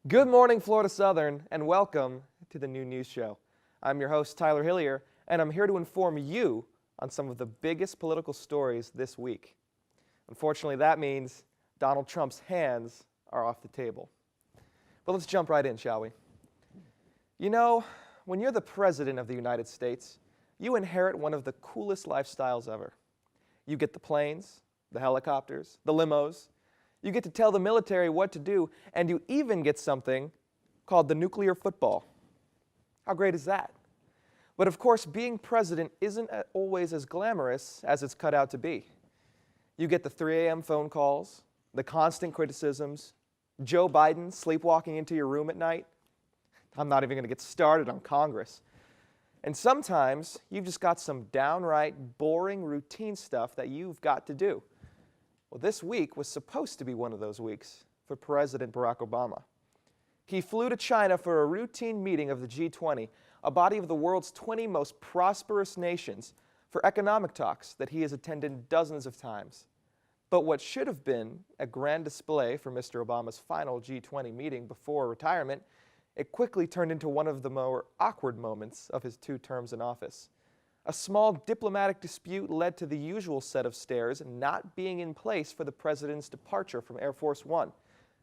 Good morning, Florida Southern, and welcome to the new news show. I'm your host, Tyler Hillier, and I'm here to inform you on some of the biggest political stories this week. Unfortunately, that means Donald Trump's hands are off the table. But let's jump right in, shall we? You know, when you're the President of the United States, you inherit one of the coolest lifestyles ever. You get the planes, the helicopters, the limos. You get to tell the military what to do, and you even get something called the nuclear football. How great is that? But of course, being president isn't always as glamorous as it's cut out to be. You get the 3 a.m. phone calls, the constant criticisms, Joe Biden sleepwalking into your room at night. I'm not even going to get started on Congress. And sometimes you've just got some downright boring routine stuff that you've got to do. Well, this week was supposed to be one of those weeks for President Barack Obama. He flew to China for a routine meeting of the G20, a body of the world's 20 most prosperous nations, for economic talks that he has attended dozens of times. But what should have been a grand display for Mr. Obama's final G20 meeting before retirement, it quickly turned into one of the more awkward moments of his 2 terms in office. A small diplomatic dispute led to the usual set of stairs not being in place for the president's departure from Air Force One,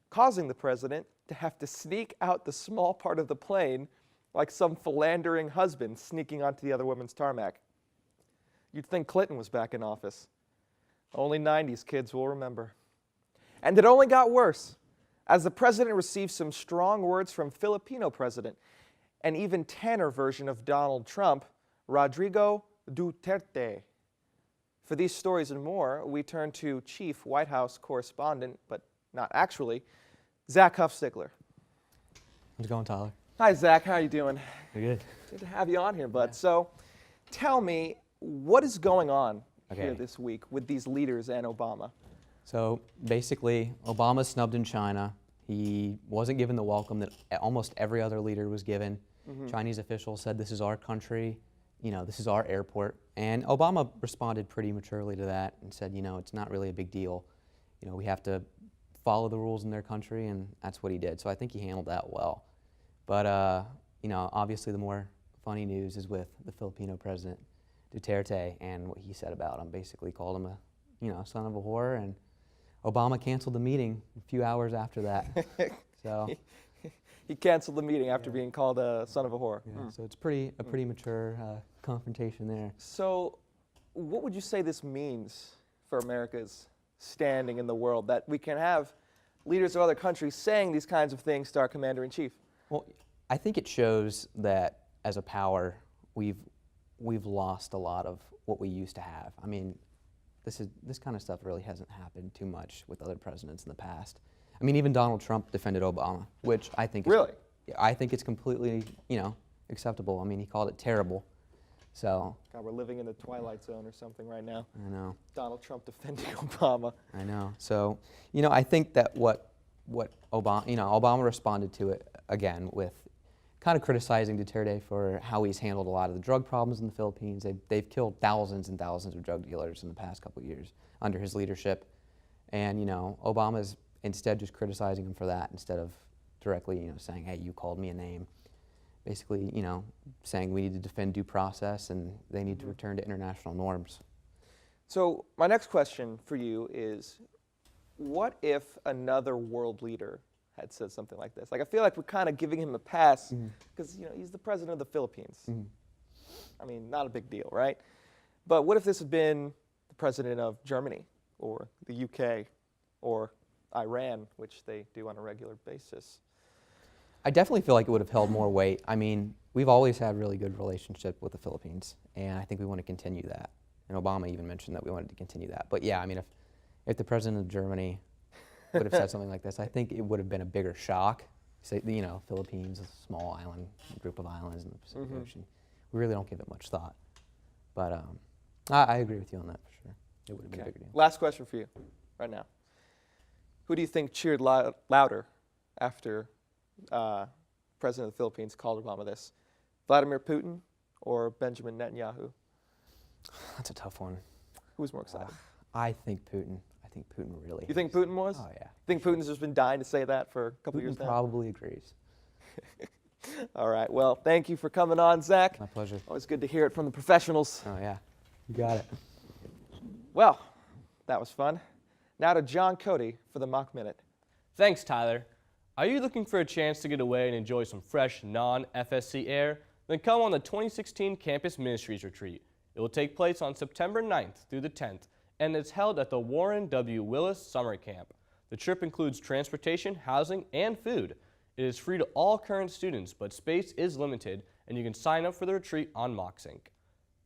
causing the president to have to sneak out the small part of the plane like some philandering husband sneaking onto the other woman's tarmac. You'd think Clinton was back in office. Only 90s kids will remember. And it only got worse as the president received some strong words from Filipino president, an even tanner version of Donald Trump, Rodrigo Duterte. For these stories and more, we turn to Chief White House correspondent, but not actually, Zach Huffstigler. How's it going, Tyler? Hi, Zach. How are you doing? You're good. Good to have you on here, bud. Yeah. So tell me, what is going on Okay. here this week with these leaders and Obama? So basically, Obama's snubbed in China. He wasn't given the welcome that almost every other leader was given. Chinese officials said, this is our country, this is our airport. And Obama responded pretty maturely to that and said, it's not really a big deal. We have to follow the rules in their country, and that's what he did. So I think he handled that well. But, obviously the more funny news is with the Filipino president, Duterte, and what he said about him. Basically called him a, son of a whore, and Obama canceled the meeting a few hours after that. So He canceled the meeting after being called a son of a whore. yeah, so it's a pretty mature confrontation there. So what would you say this means for America's standing in the world, that we can have leaders of other countries saying these kinds of things to our commander-in-chief? Well, I think it shows that as a power, we've lost a lot of what we used to have. I mean, this kind of stuff really hasn't happened too much with other presidents in the past. I mean, even Donald Trump defended Obama, which I think Really? I think it's completely, acceptable. I mean, he called it terrible. So God, we're living in the Twilight Zone or something right now. I know. Donald Trump defending Obama. I know. So, I think that what Obama responded to it again with kind of criticizing Duterte for how he's handled a lot of the drug problems in the Philippines. They've killed thousands and thousands of drug dealers in the past couple of years under his leadership. And, Obama's instead just criticizing him for that instead of directly, saying, hey, you called me a name. Basically, saying we need to defend due process and they need to return to international norms. So my next question for you is, what if another world leader had said something like this? Like, I feel like we're kind of giving him a pass because, he's the president of the Philippines. I mean, not a big deal, right? But what if this had been the president of Germany or the UK or Iran, which they do on a regular basis? I definitely feel like it would have held more weight. I mean, we've always had really good relationship with the Philippines, and I think we want to continue that. And Obama even mentioned that we wanted to continue that. But yeah, I mean, if the president of Germany would have said something like this, I think it would have been a bigger shock. Say, Philippines, a small island, group of islands in the Pacific Ocean. We really don't give it much thought. But I agree with you on that for sure. It would have been a bigger deal. Last question for you right now. Who do you think cheered louder after President of the Philippines called Obama this? Vladimir Putin or Benjamin Netanyahu? That's a tough one. Who's more excited? I think Putin. I think Putin really. You think Putin was? Oh, yeah. Think Putin's just been dying to say that for a couple years Putin now? probably agrees. All right. Well, thank you for coming on, Zach. My pleasure. Always good to hear it from the professionals. Oh, yeah. You got it. Well, that was fun. Now to John Cody for the Mock Minute. Thanks, Tyler. Are you looking for a chance to get away and enjoy some fresh, non-FSC air? Then come on the 2016 Campus Ministries Retreat. It will take place on September 9th through the 10th, and it's held at the Warren W. Willis Summer Camp. The trip includes transportation, housing, and food. It is free to all current students, but space is limited, and you can sign up for the retreat on MoxSync.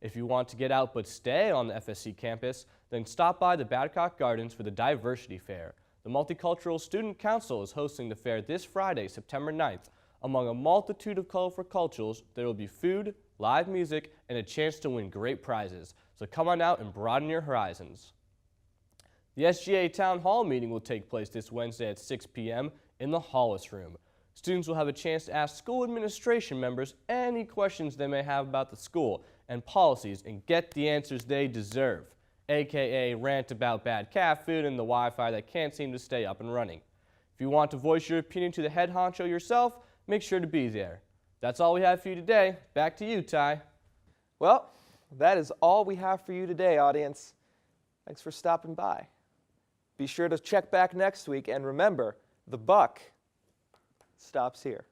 If you want to get out but stay on the FSC campus, then stop by the Badcock Gardens for the Diversity Fair. The Multicultural Student Council is hosting the fair this Friday, September 9th. Among a multitude of colorful cultures, there will be food, live music, and a chance to win great prizes. So come on out and broaden your horizons. The SGA Town Hall meeting will take place this Wednesday at 6 p.m. in the Hollis Room. Students will have a chance to ask school administration members any questions they may have about the school and policies and get the answers they deserve, aka rant about bad cat food and the Wi-Fi that can't seem to stay up and running. If you want to voice your opinion to the head honcho yourself, make sure to be there. That's all we have for you today. Back to you, Ty. Well, that is all we have for you today, audience. Thanks for stopping by. Be sure to check back next week, and remember, the buck stops here.